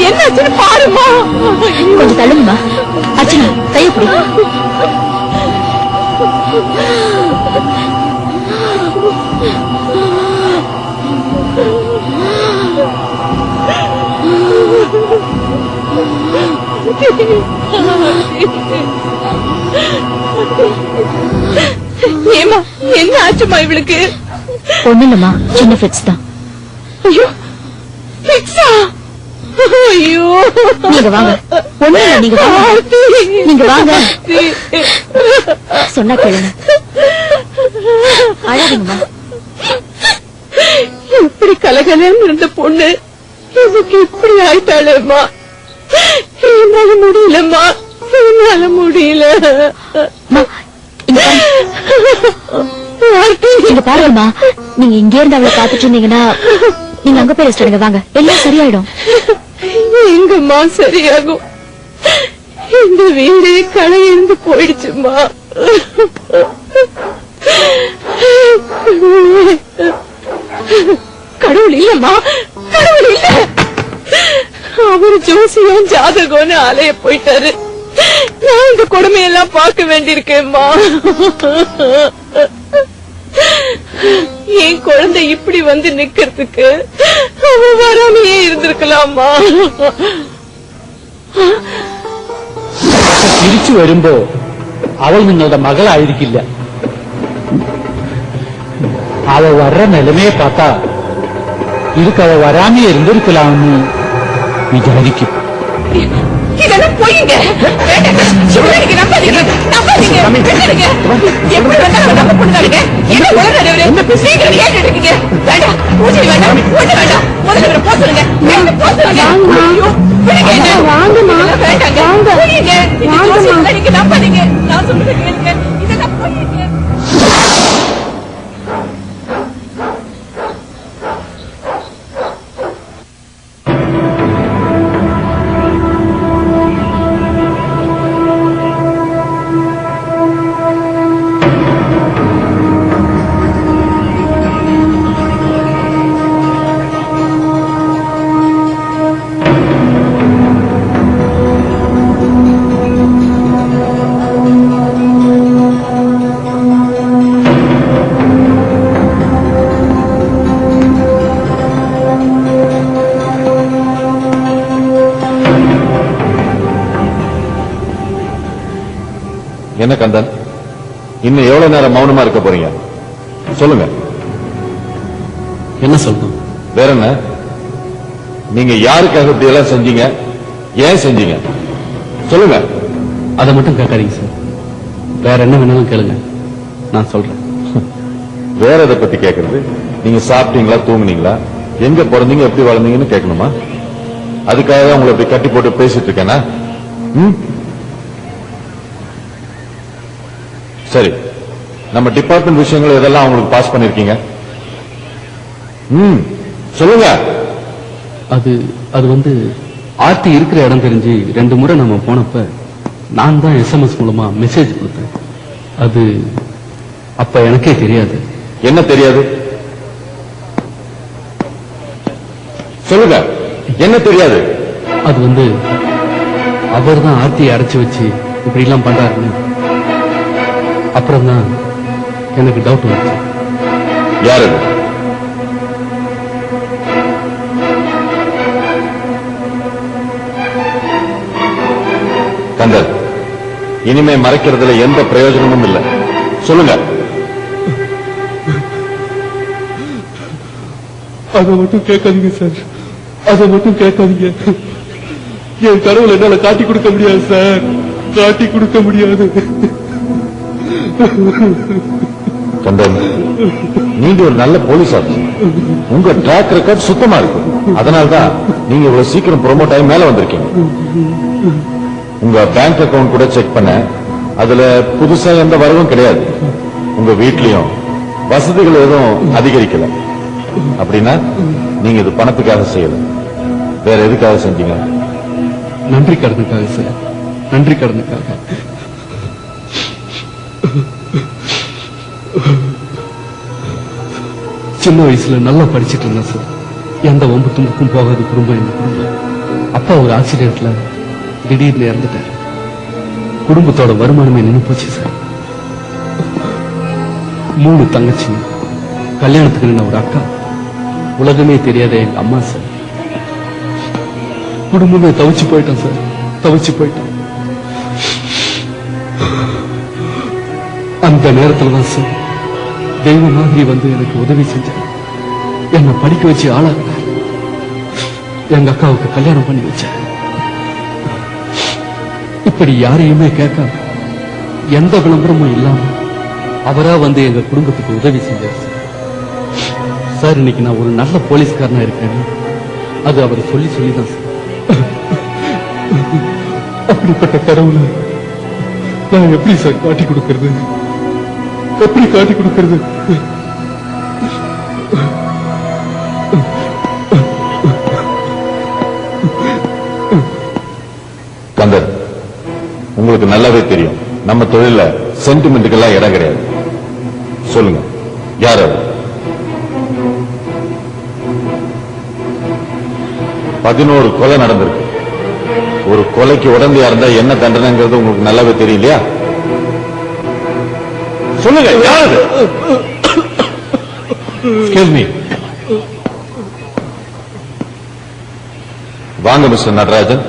என்னாச்சுன்னு பாருமா. கொஞ்சம் தள்ளுங்கம்மா. அர்ச்சனா கையப்படி. ஏமா என்ன ஆச்சுமா இவளுக்கு? ஒண்ணு இல்லம்மா, சின்ன ஃபிட்ஸ் தான். ஐயோ ஃபிட்ஸா? ஐயோ நீங்க வாங்க. ஒண்ணு இல்ல, நீங்க வாங்க. நீங்க வாங்க சொன்னா கேளுங்க. அழாதீங்கம்மா. இப்படி கலகலன்னு இருந்த பொண்ணு எனக்கு இப்படி ஆயிட்டாளேம்மா. என்னால முடியலம்மா, என்னால முடியல. நீங்க பாருங்கம்மா, நீங்க இங்கே இருந்து அவளை பாத்துட்டு இருந்தீங்கன்னா நீங்க அங்க போய் ரெஸ்ட் எடுங்க. வாங்க, எல்லாம் சரியாயிடும். எங்கம்மா சரியாகும்? இந்த வீடே களை இருந்து போயிடுச்சுமா. கடவுள் இல்லம்மா, கடவுள் இல்ல. அவரு ஜோசியம் ஜாதகம்னு அலைய போயிட்டாரு. நான் இந்த கொடுமையெல்லாம் பார்க்க வேண்டியிருக்கேம்மா. என் குழந்தை இப்படி வந்து நிக்கிறதுக்கு அவன் வராமையே இருந்திருக்கலாமா? തിരിച്ചു വരുമ്പോ അവൾ നിങ്ങളുടെ മകളായിരിക്കില്ല. അവ വர்ற നിലമയെ பார்த்தா இதுக்கு அவ வராமே இருந்திருக்கலாம்னு விசாரிக்கும். இதெல்லாம் போயிங்க. நம்பாதீங்க, நம்பாதீங்க. எப்படி வேண்டாம் நம்ப கொடுத்தாருங்க. என்ன உலக என்ன பேசுறீங்க? கேட்டுட்டு இருக்கீங்க. வேண்டாம், பூஜை வேண்டாம், ஒண்ணு வேண்டாம். முதல்ல போக சொல்லுங்க, போக சொல்லுங்க. வாங்கம்மா, வேண்டாங்க, வாங்க. நீங்க நம்பாதீங்க, நான் சொல்லுங்க கேளுங்க. இதெல்லாம் போயிங்க. என்ன கந்தன், இன்னும் எவ்வளவு நேரம் மௌனமா இருக்க போறீங்க? சொல்லுங்க. என்ன சொல்லணும்? வேற என்ன? நீங்க யாருக்காக இப்படி எல்லாம் செஞ்சீங்க? ஏன் செஞ்சீங்க? சொல்லுங்க. அதை மட்டும் கேட்காதீங்க சார். வேற என்ன வேணாலும் கேளுங்க, நான் சொல்றேன். வேற எதை பத்தி கேட்கறது? நீங்க சாப்பிட்டீங்களா, தூங்குனீங்களா, எங்க பிறந்தீங்க, எப்படி வளர்ந்தீங்கன்னு கேட்கணுமா? அதுக்காக உங்களை இப்படி கட்டி போட்டு பேசிட்டு இருக்கேனா? சரி, நம்ம டிபார்ட்மெண்ட் விஷயங்கள் இதெல்லாம் உங்களுக்கு பாஸ் பண்ணிருக்கீங்க. சொல்லுங்க. அது வந்து ஆர்த்தி இருக்கிற இடம் தெரிஞ்சு 2 முறை நம்ம போனப்ப நான் தான் SMS மூலமா மெசேஜ் கொடுத்தேன். அது அப்ப எனக்கே தெரியாது. என்ன தெரியாது? சொல்லுங்க, என்ன தெரியாது? அது வந்து அவர் தான் ஆர்த்தியை அடைச்சு வச்சு இப்படி எல்லாம் பண்றாருன்னு அப்புறம் தான் எனக்கு டவுட் வந்துச்சு. யாரு? கந்தன், இனிமே மறைக்கிறதுல எந்த பிரயோஜனமும் இல்லை. சொல்லுங்க. அதை மட்டும் கேட்காதீங்க சார், அதை மட்டும் கேட்காதீங்க. என் கடவுள் என்னால காட்டி கொடுக்க முடியாது சார், காட்டி கொடுக்க முடியாது. கந்தன், நீங்க ஒரு நல்ல போலீஸ் ஆஃபீஸர். உங்க ட்ராக் ரெக்கார்ட் சுத்தமா இருக்கு. அதனால்தான் நீங்க இவ்வளவு சீக்கிரம் ப்ரொமோட் ஆகி மேல வந்திருக்கீங்க. உங்க பேங்க் அக்கவுண்ட் கூட செக் பண்ண, அதுல புதுசா எந்த வரவும் கிடையாது. உங்க வீட்லயும் வசதிகள் எதுவும் அதிகரிக்கல. அப்படின்னா நீங்க இது பணத்துக்காக செய்யல, வேற எதுக்காக செஞ்சீங்க? நன்றி கடனுக்காக சார், நன்றி கடனுக்காக. சின்ன வயசுல நல்லா படிச்சிட்டு இருந்தேன் சார். எந்த வம்பு தும்புக்கும் போகாத குடும்பம் எங்க குடும்பம். அப்பா ஒரு ஆக்சிடென்ட்ல திடீர்னு இறந்துட்டாரு. குடும்பத்தோட வருமானமே நின்னு போச்சு சார். 3 தங்கச்சி, கல்யாணத்துக்கு நின்ன ஒரு அக்கா, உலகமே தெரியாத எங்க அம்மா சார். குடும்பமே தவிச்சு போயிட்டோம் சார், தவிச்சு போயிட்டோம். அந்த நேரத்துல தான் சார் தெய்வ மாதிரி வந்து எனக்கு உதவி செஞ்சார். என்னை படிக்க வச்சு ஆளாக்குனார். எங்க அக்காவுக்கு கல்யாணம் பண்ணி வச்சார். இப்படி யாரையுமே கேட்காம, எந்த விளம்பரமும் இல்லாம அவரா வந்து எங்க குடும்பத்துக்கு உதவி செஞ்சார் சார். சார், இன்னைக்கு நான் ஒரு நல்ல போலீஸ்காரனா இருக்கேன், அது அவர் சொல்லி சொல்லிதான் சார். அப்படிப்பட்ட கடவுளை நான் எப்படி சார் காட்டி கொடுக்கிறது? எப்படி காட்டி கொடுக்கிறது? கந்தர், உங்களுக்கு நல்லாவே தெரியும் நம்ம தொழில சென்டிமெண்ட்டுக்கெல்லாம் இடம் கிடையாது. சொல்லுங்க, யார் அவர்? 11 கொலை நடந்திருக்கு. ஒரு கொலைக்கு உடந்தையா இருந்தா என்ன தண்டனைங்கிறது உங்களுக்கு நல்லாவே தெரியும் இல்லையா? சொல்லுங்க, யார் அது? Excuse me. வாங்க மிஸ்டர் நடராஜன்.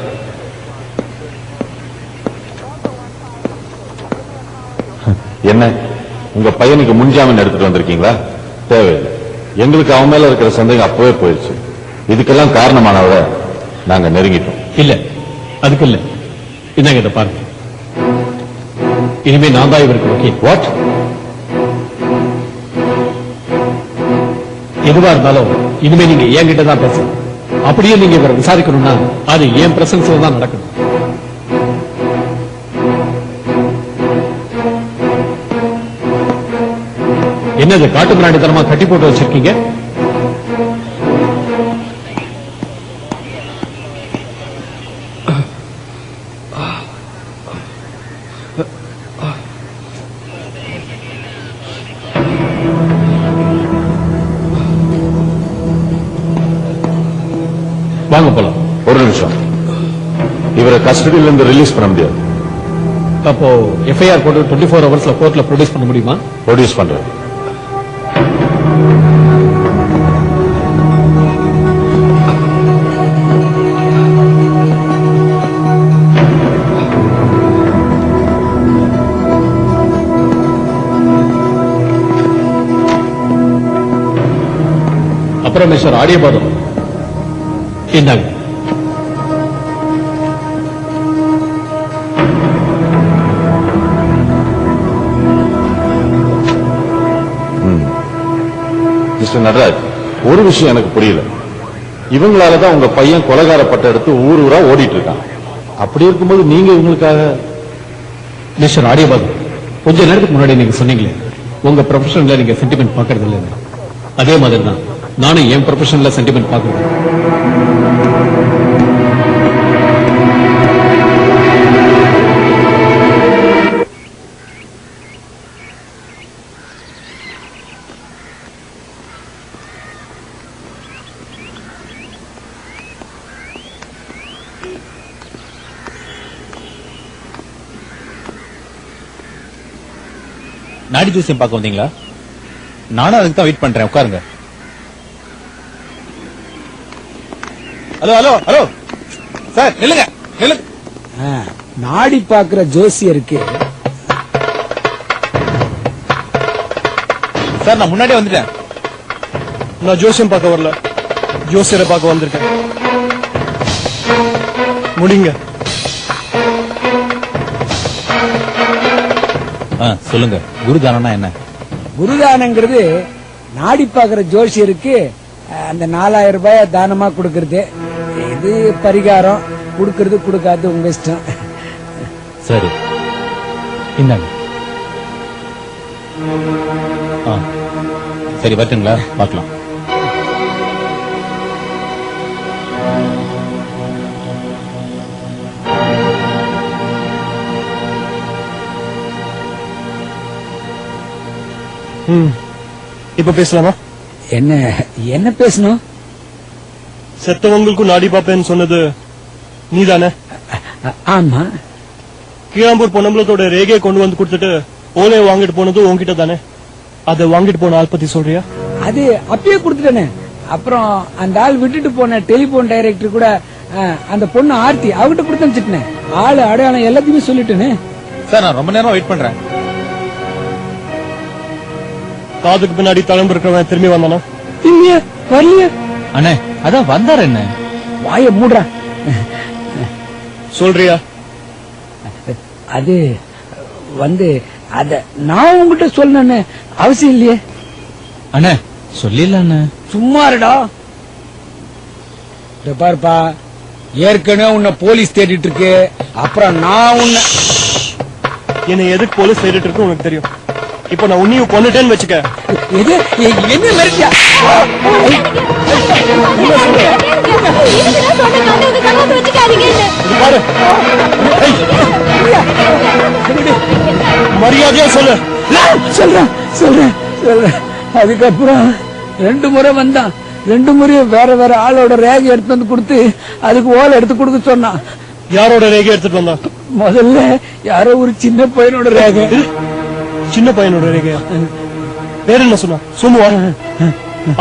என்ன, உங்க பையனுக்கு முன்ஜாமீன் எடுத்துட்டு வந்திருக்கீங்களா? தேவையில்லை. எங்களுக்கு அவன் மேல இருக்கிற சந்தேகம் அப்பவே போயிடுச்சு. இதுக்கெல்லாம் காரணமானவரை நாங்க நெருங்கிட்டோம். இல்ல, அதுக்கு இல்ல. இதாங்க, இதை பாருங்க. இனிமே நான் தான் இவருக்கு வக்கீல். வாட்? எதுவா இருந்தாலும் இனிமே நீங்க என்கிட்ட தான் பேசணும். அப்படியே நீங்க இவரை விசாரிக்கணும்னா அது என் பிரசன்ஸ்ல தான் நடக்கணும். என்னது காட்டு பிராணித்தனமா கட்டி போட்டு வச்சிருக்கீங்க? வாங்க போலாம். ஒரு நிமிஷம், இவரை கஸ்டடியில இருந்து ரிலீஸ் பண்ண முடியாது. அப்போ எஃப்ஐஆர் போட்டு 24 ஹவர்ஸ்ல கோர்ட்ல ப்ரொடியூஸ் பண்ண முடியுமா? ப்ரொடியூஸ் பண்றேன். அப்புறம் மிஸ்டர் ஆடியபாதம், இந்தாங்க. மிஸ்டர் நடராஜ், ஒரு விஷயம் எனக்கு புரியல. இவங்களாலதான் உங்க பையன் கொலைகார பட்டம் எடுத்து ஊர் ஊரா ஓடிட்டு இருக்கான். அப்படி இருக்கும்போது நீங்க இவங்களுக்காக... மிஸ்டர் ஆடியபாதம், கொஞ்ச நேரத்துக்கு முன்னாடி நீங்க சொன்னீங்களே உங்க ப்ரொஃபஷன்ல நீங்க சென்டிமெண்ட் பாக்குறது இல்ல. அதே மாதிரி தான் நானும் என் ப்ரொஃபஷன்ல சென்டிமெண்ட் பாக்குறேன். நாடி ஜோசியம் பார்க்க வந்தீங்களா? நானும் அதுக்கு தான் வெயிட் பண்றேன். உட்காருங்க. ஹலோ ஹலோ ஹலோ சார், நில்லுங்க நில்லுங்க. நாடி பாக்குற ஜோசியருக்கு சார், நான் முன்னாடியே வந்துட்டேன். நான் ஜோசியம் பார்க்க வரல, ஜோசியரை பார்க்க வந்திருக்கேன். முடிங்க. சொல்லுங்க, குருதானம்னா என்ன? குருதானங்கிறது நாடி பாக்குற ஜோசியருக்கு அந்த 4000 ரூபாய் தானமா கொடுக்கறது. இது பரிகாரம். கொடுக்கறது கொடுக்காது உங்க இஷ்டம். சரி, இந்தாங்க. சரி, வரட்டுங்களா? பார்க்கலாம். இப்ப பேசலாமா? என்ன என்ன பேசணும்? செத்தவங்களுக்கும் நாடி பாப்பேன்னு சொன்னது நீதானே? ஆமா. கீழாம்பூர் பொன்னம்பலத்தோட ரேகையை கொண்டு வந்து கொடுத்துட்டு ஓலையை வாங்கிட்டு போனது உன்கிட்ட தானே? அதை வாங்கிட்டு போன ஆள் பத்தி சொல்றியா? அது அப்பயே கொடுத்துட்டேனே. அப்புறம் அந்த ஆள் விட்டுட்டு போன டெலிபோன் டைரக்டர் கூட அந்த பொண்ணு ஆர்த்தி அவகிட்ட கொடுத்து அனுப்பிச்சிட்டேன். ஆளு அடையாளம் எல்லாத்தையுமே சொல்லிட்டேனே. சார் நான் ரொம்ப நேரம் வெயிட் பண்றேன். காதுக்கு பின்னாடி தளம்பு இருக்கிறவன் திரும்பி வந்தானா? இல்லையா, வரலையா? அண்ணே அதான் வந்தாரு என்ன? வாய மூடுறா. சொல்றியா? அது வந்து அத நான் உங்ககிட்ட சொல்லணும்னு அவசியம் இல்லையே. அண்ணே சொல்லிடல அண்ணே. சும்மா இருடா. பாருப்பா, ஏற்கனவே உன்னை போலீஸ் தேடிட்டு இருக்கு. அப்புறம் நான் உன்னை என்னை எதுக்கு போலீஸ் தேடிட்டு இருக்கு உனக்கு தெரியும். இப்ப நான் உன்னையும் கொன்னுட்டேன்னு வச்சுக்க. எது என்ன மிரட்டியா? இது பாரு, மரியாதையா சொல்லு. சொல்றேன் சொல்றேன் சொல்றேன். அதுக்கப்புறம் 2 முறை வந்தான். 2 முறையும் வேற வேற ஆளோட ரேகை எடுத்து வந்து கொடுத்து அதுக்கு ஓலை எடுத்து கொடுக்க சொன்னான். யாரோட ரேகை எடுத்துட்டு வந்தான்? முதல்ல யாரோ ஒரு சின்ன பையனோட ரேகை. சின்ன பையனோட ரேகையா? வேற என்ன சொன்னா? சும்மா.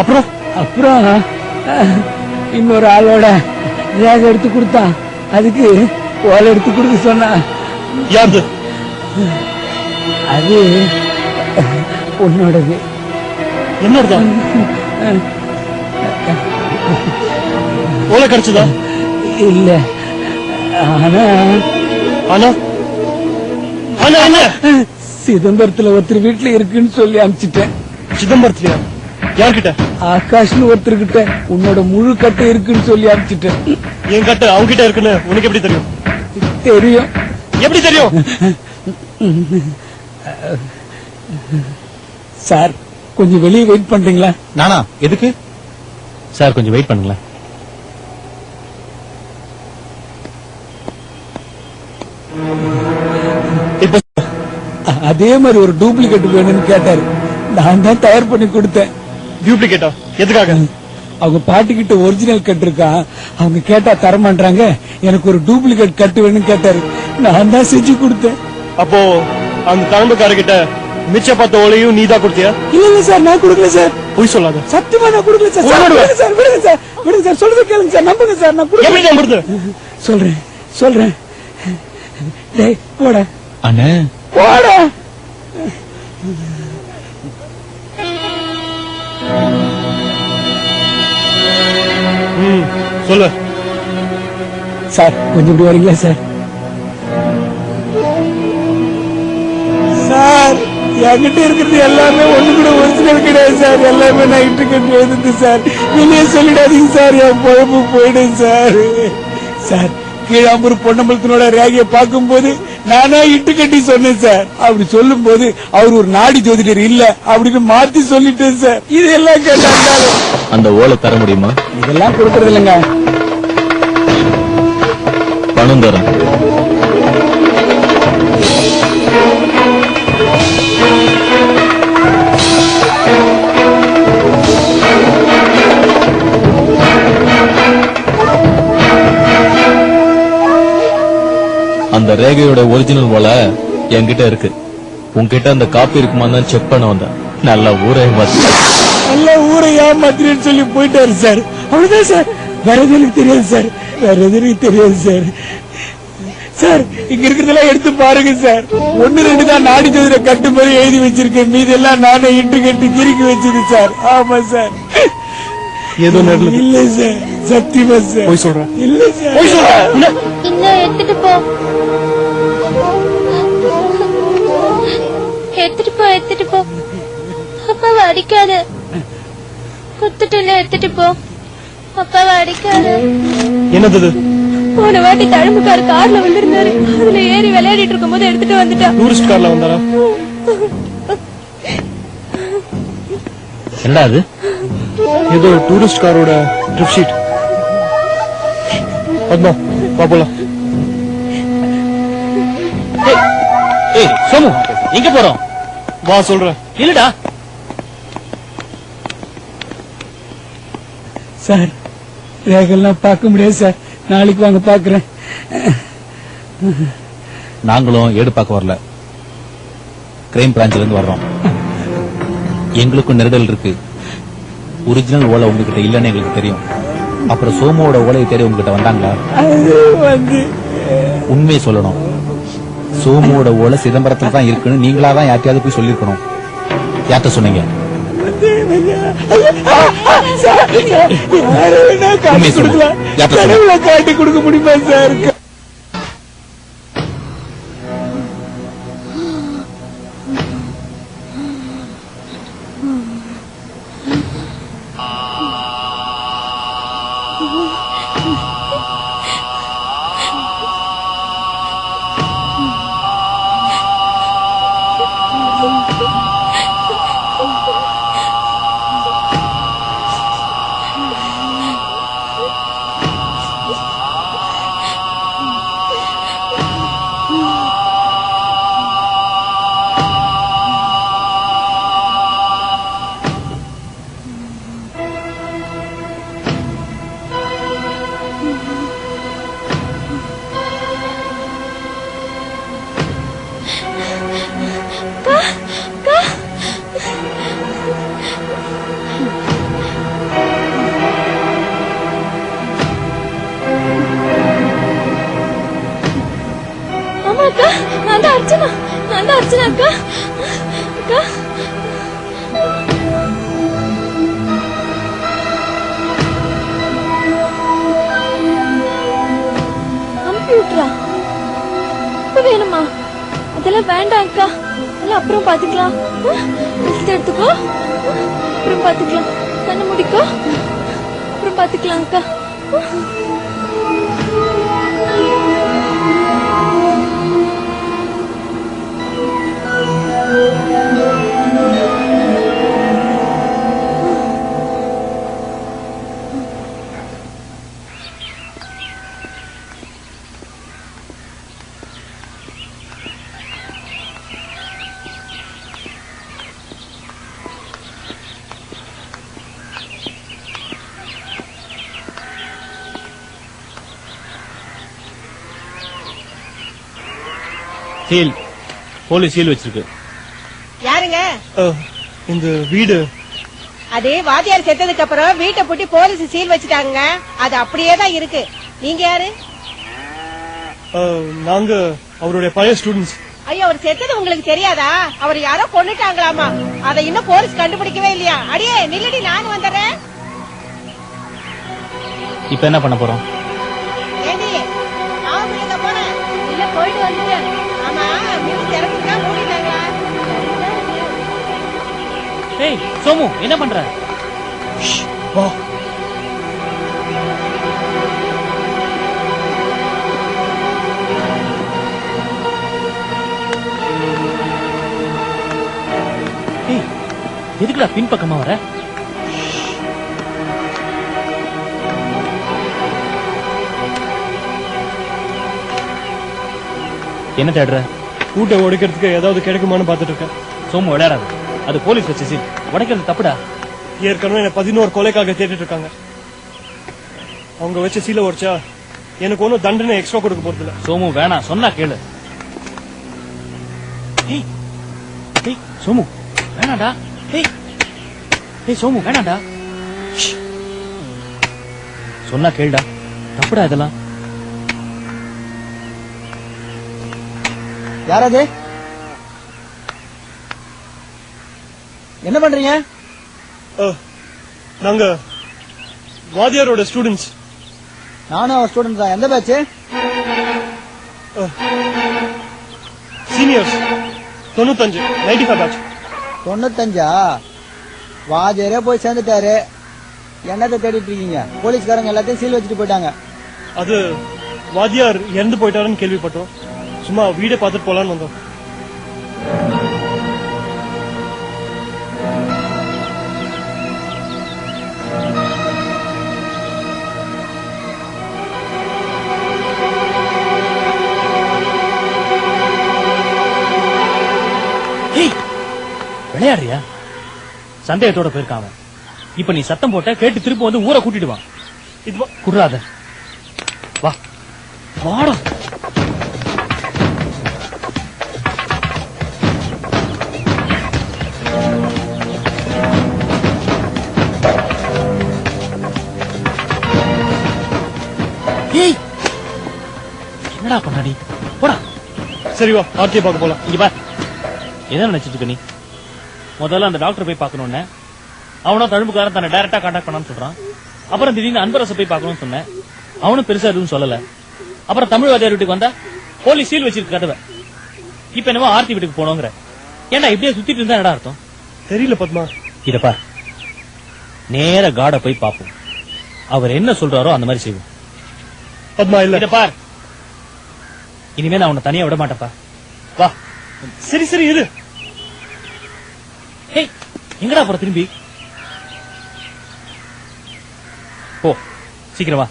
அப்புறம் அப்புறம் இன்னொரு ஆளோட ரேகை எடுத்து கொடுத்தான். அதுக்கு ஓலை எடுத்து கொடுக்க சொன்னான். யாரு? அது உன்னோடது. என்னோடதான்? ஓலை கிடைச்சதா? இல்ல. ஆனா ஆனா ஆனா என்ன? சிதம்பரத்துல ஒருத்தர் வீட்டுல இருக்குன்னு சொல்லி அனுப்பிச்சிட்டேன். சிதம்பரத்திலயா? யார்கிட்ட? ஆகாஷ்னு ஒருத்தர்கிட்ட உன்னோட முழு கட்டை இருக்குன்னு சொல்லி அனுப்பிச்சிட்டேன். என் கட்டு அவங்க கிட்ட இருக்குன்னு உனக்கு எப்படி தெரியும்? தெரியும். எப்படி தெரியும்? சார் கொஞ்சம் வெளியே வெயிட் பண்றீங்களா? நானா எதுக்கு? சார் கொஞ்சம் வெயிட் பண்ணுங்களேன். இப்ப அதே மாதிரி ஒரு டூப்ளிகேட் வேணும்னு கேட்டாரு. நான் தான் தயார் பண்ணி கொடுத்தேன். டூப்ளிகேட்டா? எதுக்காக? அவங்க பாட்டி கிட்ட ஒரிஜினல் கட்டு இருக்கா, அவங்க கேட்டா தரமாட்டாங்க. எனக்கு ஒரு டூப்ளிகேட் கட்டு வேணும்னு கேட்டாரு. நான் தான் செஞ்சு கொடுத்தேன். அப்போ அந்த தளம்புக்காரர்கிட்ட மிச்ச பத்த ஓலையும் நீதான் கொடுத்தியா? இல்ல இல்ல சார், நான் கொடுக்கல சார். பொய் சொல்லாத. சத்தியமா நான் கொடுக்கல சார். உண்மை விடுங்க சார், விடுங்க சார், விடுங்க சார். சொல்றது கேளுங்க சார், நம்புங்க சார். நான் கொடுக்கல. எப்படி நம்புறது? சொல்றேன் சொல்றேன். டேய் போட அண்ணே போட. சொல்லு. சார் கொஞ்சம் இப்படி வரீங்களா சார்? சார் என்கிட்ட இருக்கிறது எல்லாமே ஒண்ணு கூட ஒரிஜினல் கிடையாது சார். எல்லாமே நான் இட்டு கட்டி எழுதுது சார். வெளியே சொல்லிடாதீங்க சார், என் பொழப்பு போயிடும் சார். சார் கீழாம்பூர் பொன்னம்பலத்தினோட ரேகையை பார்க்கும் போது நானா இட்டு கட்டி சொன்னேன் சார். அப்படி சொல்லும் போது அவர் ஒரு நாடி ஜோதிடர் இல்ல அப்படின்னு மாத்தி சொல்லிட்டேன் சார். இதெல்லாம் கேட்டாலும் அந்த ஓலை தர முடியுமா? இதெல்லாம் கொடுக்கறது இல்லைங்க. பணம் தரேன். அந்த ரேகையோட ஒரிஜினல் ஓலை என்கிட்ட இருக்கு. உன்கிட்ட அந்த காப்பி இருக்குமான்னு செக் பண்ண வந்தேன். நல்ல ஊரே நல்ல ஊரை ஏமாத்திரேன்னு சொல்லி போயிட்டாரு சார். அவ்வளவுதான் சார். வேற எதுவும் எனக்கு தெரியாது சார். வேற எதுவும் எனக்கு தெரியாது சார். சார் இங்க இருக்கிறதெல்லாம் எடுத்து பாருங்க சார். 1-2 தான் நாடி ஜோதிட கட்டு மாதிரி எழுதி வச்சிருக்கேன். மீதெல்லாம் நானே இட்டு கட்டி கிறுக்கி வச்சது சார். ஆமா சார். ஏதோ நடந்தது. இல்ல சார், சத்தியமா சார். போய் சொல்றேன். இல்ல சார். போய் சொல்றேன். இல்ல எடுத்துட்டு போ, எடுத்துட்டு போ, எடுத்துட்டு போ. அப்பாவை அடிக்காத. குத்துட்டுல எடுத்துட்டு போ. அப்பாவை அடிக்காத. என்னது? போன வாட்டி தழும்புக்கார கார்ல வந்திருந்தாரு. அதுல ஏறி விளையாடிட்டு இருக்கும் போது எடுத்துட்டு வந்துட்டா. டூரிஸ்ட் கார்ல வந்தாரா? என்னடா அது? ஏதோ டூரிஸ்ட் காரோட ட்ரிப் ஷீட். பத்மா வா போலாம். ஏய் சோமு, எங்க போறோம்? வா சொல்றேன். இல்லடா. சார் ரேகெல்லாம் பார்க்க முடியாது சார். நாளைக்கு வாங்க பாக்குறேன். நாங்களும் ஏடு பார்க்க வரல, கிரைம் பிரான்ச்ல இருந்து வர்றோம். எங்களுக்கும் நெருடல் இருக்கு. ஒரிஜினல் ஓலை உங்ககிட்ட இல்லன்னு எங்களுக்கு தெரியும். அப்புறம் சோமுவோட ஓலையை தேடி உங்ககிட்ட வந்தாங்களா? அது வந்து உண்மையை சொல்லணும். சோமுவோட ஓலை சிதம்பரத்துல தான் இருக்குன்னு நீங்களாதான் யார்ட்டையாவது போய் சொல்லிருக்கணும். யார்கிட்ட சொன்னீங்க? உண்மையை சொல்லுங்க. யார்கிட்ட சொன்னீங்க? காட்டி கொடுக்க முடியுமா சார்? ஆமா அக்கா, நான் தான் அர்ச்சனா அக்கா. அக்கா கம்ப்யூட்டரா இப்ப வேணுமா? அதெல்லாம் வேண்டாம் அக்கா, அதெல்லாம் அப்புறம் பாத்துக்கலாம். எடுத்துக்கோ, அப்புறம் பாத்துக்கலாம். கண்ணு முடிக்கோ, அப்புறம் பாத்துக்கலாம் அக்கா. சீல், போலீஸ் சீல் வச்சிருக்கு. யாருங்க? இந்த வீடு அதே வாத்தியார் செத்ததுக்கு அப்புறம் வீட்டை பூட்டி போலீஸ் சீல் வச்சுட்டாங்க. அது அப்படியே தான் இருக்கு. நீங்க யாரு? நாங்க அவருடைய பழைய ஸ்டூடெண்ட்ஸ். ஐயோ, அவர் செத்தது உங்களுக்கு தெரியாதா? அவர் யாரோ கொன்னுட்டாங்களாமா. அதை இன்னும் போலீஸ் கண்டுபிடிக்கவே இல்லையா? அடியே நில்லடி, நானும் வந்துடுறேன். இப்ப என்ன பண்ண போறோம்? ஏண்டி ஆம்பளைங்க போனேன் இல்ல போயிட்டு வந்துட்டேன். ஆமா, மீன் திறந்துட்டா மூடிட்டாங்களா? ஏய் சோமு, என்ன பண்ற? வா. ஏய், எதுக்குடா பின்பக்கமா வர? என்ன தேடுற? கூட்டை உடைக்கிறதுக்கு ஏதாவது கிடைக்குமான்னு பாத்துட்டு இருக்கேன். சோமு விளையாடாது, அது போலீஸ் வச்சு சீல். உடைக்கிறது தப்புடா. ஏற்கனவே என்ன 11 கொலைக்காக தேடிட்டு இருக்காங்க. அவங்க வச்ச சீலை உடைச்சா எனக்கு ஒன்னும் தண்டனை எக்ஸ்ட்ரா கொடுக்க போறது இல்ல. சோமு வேணாம், சொன்னா கேளு. ஏய் ஏய் சோமு வேணாடா. ஏய் ஏய் சோமு வேணாடா. சொன்னா கேளுடா, தப்புடா இதெல்லாம். யாராவது என்ன பண்றீங்க? நாங்க வாத்தியாரோட ஸ்டூடெண்ட்ஸ். நானும் அவர் ஸ்டூடெண்ட் தான். எந்த பேட்ச்? Seniors 95 95 batch. 95? வாஜரே போய் சேர்ந்துட்டாரு. என்னத்தை தேடிட்டு இருக்கீங்க? போலீஸ்காரங்க எல்லாத்தையும் சீல் வச்சுட்டு போயிட்டாங்க. அது வாத்தியார் இறந்து போயிட்டாருன்னு கேள்விப்பட்டோம். சும்மா வீடை பார்த்துட்டு போலான்னு வந்தோம். விளையாடுறியா? சந்தேகத்தோட போயிருக்கான். இப்ப நீ சத்தம் போட்ட கேட்டு திரும்ப வந்து ஊரை கூட்டிடுவான். இது குர்ராத வா வாடா. ஏய் என்னடா பண்ணாடி போடா. சரி வா ஆர்கே பார்க்க போலாம். இங்க பார், என்ன நினைச்சிட்டு இருக்க நீ? முதல்ல அந்த டாக்டர் போய் பார்க்கணும்னு அவனும் தழும்புக்காரன் தன்னை டைரக்டா கான்டாக்ட் பண்ணான்னு சொல்றான். அப்புறம் திடீர்னு அன்பரசை போய் பார்க்கணும்னு சொன்னேன், அவனும் பெருசா எதுவும் சொல்லல. அப்புறம் தமிழ் வாத்தியார் வீட்டுக்கு வந்தா போலீஸ் சீல் வச்சிருக்கு கதவை. இப்ப என்னமோ ஆர்த்தி வீட்டுக்கு போனோங்கிற. ஏன்டா இப்படியே சுத்திட்டு இருந்தா என்னடா அர்த்தம்? தெரியல பத்மா. இத பார், நேர காட போய் பார்ப்போம். அவர் என்ன சொல்றாரோ அந்த மாதிரி செய்வோம். பத்மா இல்ல. இத பார், இனிமே நான் உன்னை தனியா விட மாட்டேப்பா. வா. சரி சரி இரு. ஏய் எங்கடா போற திரும்பி? போ சீக்கிரம் வா.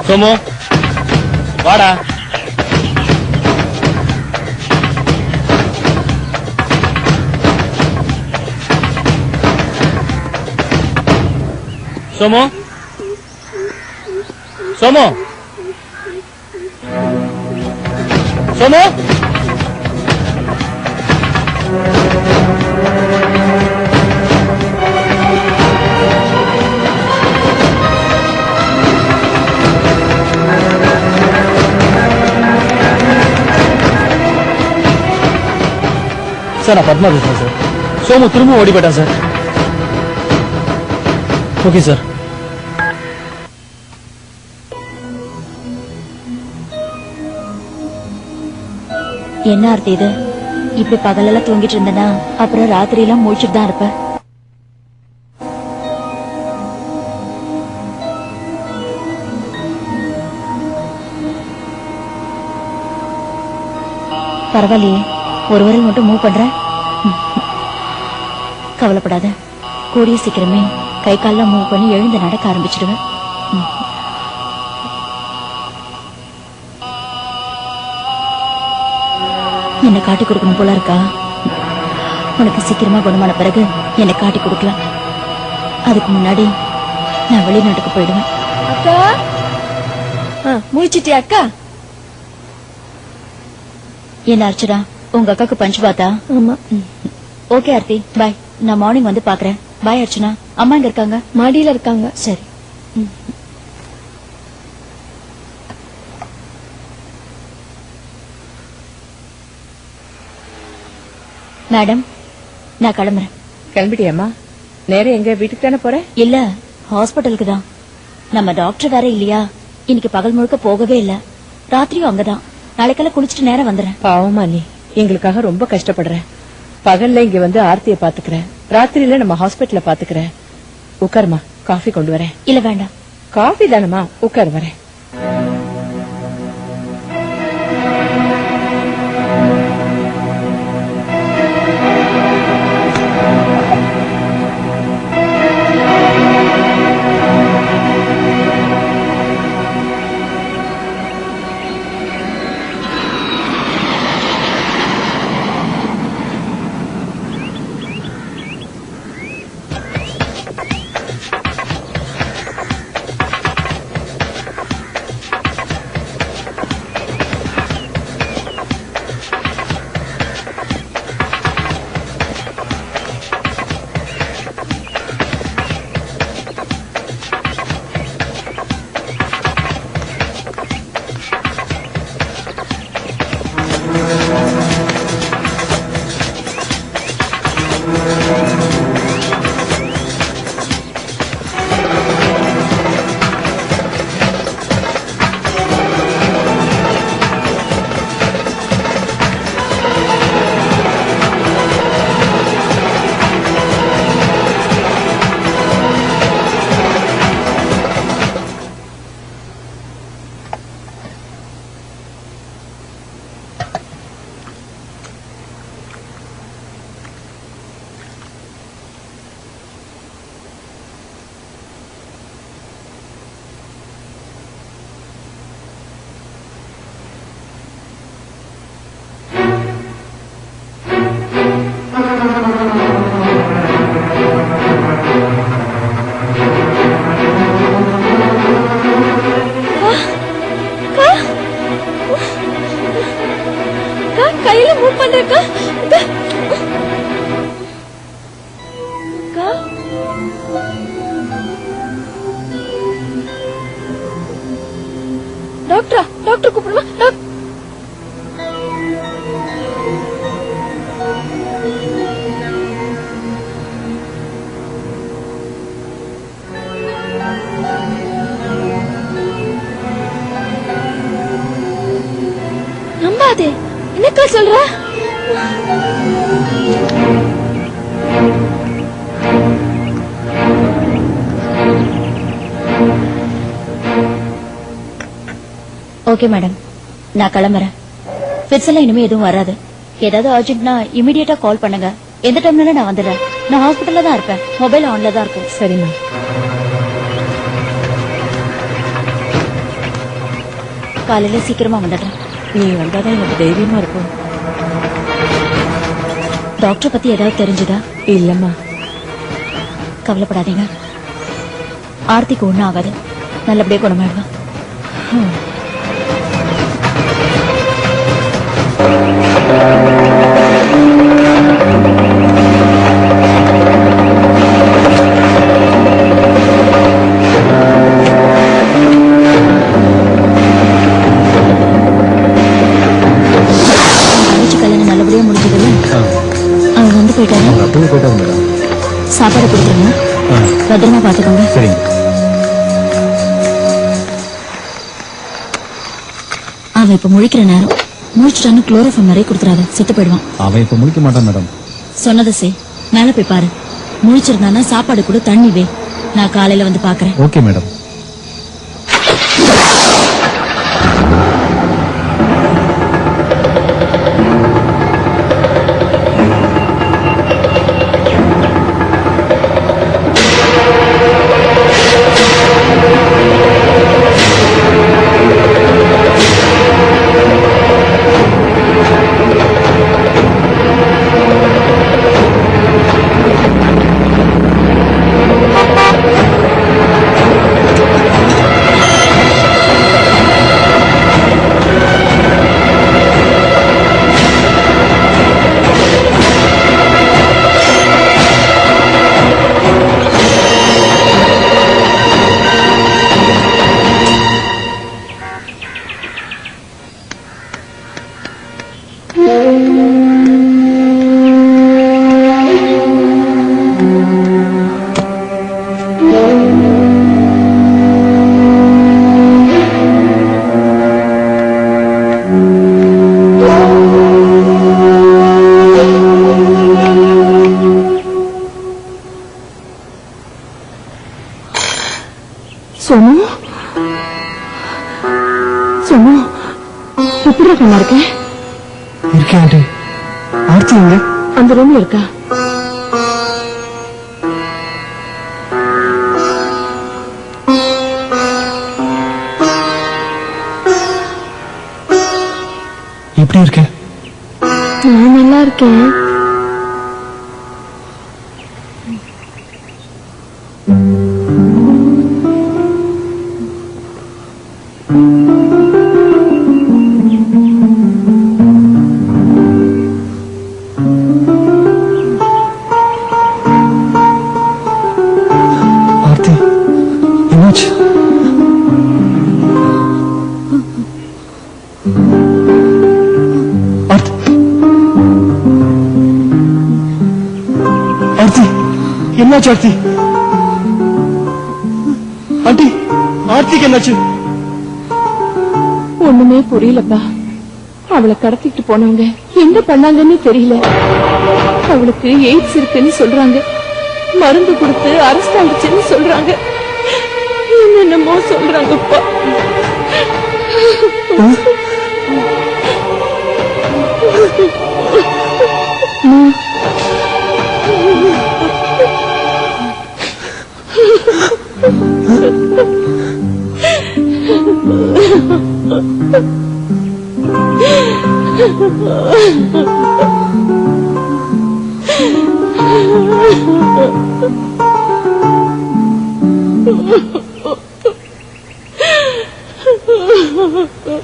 சோமு வாடா. சோமு சோமு சோமு சார், நான் பத்மா பேசுறேன் சார். சோமு திரும்ப ஓடி போயிட்டான் சார். Okay sir. என்ன ஆர்த்தி இது? இப்படி பகலெல்லாம் தூங்கிட்டு இருந்தனா அப்புறம் ராத்திரி எல்லாம் முழிச்சிட்டு தான் இருப்ப. பரவாயில்லையே, ஒரு விரல் மட்டும் மூவ் பண்ற. கவலைப்படாத, கூடிய சீக்கிரமே கை கால்லாம் மூவ் பண்ணி எழுந்து நடக்க ஆரம்பிச்சிடுவேன். என்னை காட்டி கொடுக்கணும் போல இருக்கா? உனக்கு சீக்கிரமா குணமான பிறகு என்னை காட்டி கொடுக்கலாம். அதுக்கு முன்னாடி நான் வெளிநாட்டுக்கு போயிடுவேன். அக்கா முடிச்சிட்டியா அக்கா? என்ன அர்ச்சனா, உங்க அக்காக்கு பஞ்ச் பாத்தா? ஆமா. ஓகே ஆர்த்தி, பாய். நான் மார்னிங் வந்து பாக்குறேன். பாய் அர்ச்சனா. அம்மா எங்க இருக்காங்க? மாடியில இருக்காங்க. சரி. மேடம், நான் கிளம்புறேன். கிளம்பிட்டியம்மா? நேரம் எங்க வீட்டுக்கு தானே போற? இல்ல, ஹாஸ்பிட்டலுக்கு தான். நம்ம டாக்டர் வேற இல்லையா, இன்னைக்கு பகல் முழுக்க போகவே இல்ல. ராத்திரியும் அங்கதான். நாளைக்கெல்லாம் குளிச்சுட்டு நேரம் வந்துடுறேன். பாவமா நீ எங்களுக்காக ரொம்ப கஷ்டப்படுற. பகல்ல இங்க வந்து ஆர்த்தியை பாத்துக்கிறேன், ராத்திரியில நம்ம ஹாஸ்பிட்டல்ல பாத்துக்கிறேன். உட்காருமா, காஃபி கொண்டு வரேன். இல்ல வேண்டாம். காஃபி தானமா, உட்கார் வரேன். என்னடா சொல்ற? ஓகே மேடம், நான் கிளம்புறேன். ஃபிட்ஸ் எல்லாம் இனிமே எதுவும் வராது. ஏதாவது அர்ஜென்ட்னா இமிடியேட்டா கால் பண்ணுங்க. எந்த டைம்ல நான் வந்துடுறேன். நான் ஹாஸ்பிட்டல்ல தான் இருப்பேன். மொபைல் ஆன்ல தான் இருக்கும். சரிம்மா. காலையில சீக்கிரமா வந்துடுறேன். நீ வந்தாதான் எனக்கு தைரியமா இருக்கும். டாக்டர் பத்தி ஏதாவது தெரிஞ்சுதா? இல்லம்மா. கவலைப்படாதீங்க. ஆர்த்திக்கு ஒண்ணும் ஆகாது. நல்லபடியா குணமாயிடுவா. கல்யாணம் நல்லபடியா முடிஞ்சதுல அவன் வந்து போயிட்டாங்க. சாப்பாடு கொடுத்துருங்க. பத்திரமா பாத்துக்கோங்க. சரிங்க. அவன் இப்ப முழிக்கிற நேரம். முடிச்சுட்டான்னு குளோரோஃபார்ம் நிறைய கொடுத்துறாத, செத்து போயிடுவான். அவன் இப்ப முடிக்க மாட்டான் மேடம். சொன்னதை செய். மேல போய் பாரு. முழிச்சிருந்தானா சாப்பாடு கூட, தண்ணி வே. நான் காலையில வந்து பாக்குறேன். Okay madam. சோமு, சோமு, எப்படி இருக்கா? இருக்கேன் ஆண்டி. ஆர்த்தி எங்க? அந்த ரூம்ல இருக்கா? எப்படி இருக்க? நான் நல்லா இருக்கேன். என்னாச்சு ஆர்த்தி? ஆண்டி, ஆர்த்திக்கு என்னாச்சு? ஒண்ணுமே புரியலப்பா. அவளை கடத்திட்டு போனவங்க என்ன பண்ணாங்கன்னு தெரியல. அவளுக்கு எய்ட்ஸ் இருக்குன்னு சொல்றாங்க. மருந்து கொடுத்து அரெஸ்ட் ஆயிடுச்சுன்னு சொல்றாங்க. என்னென்னமோ சொல்றாங்கப்பா.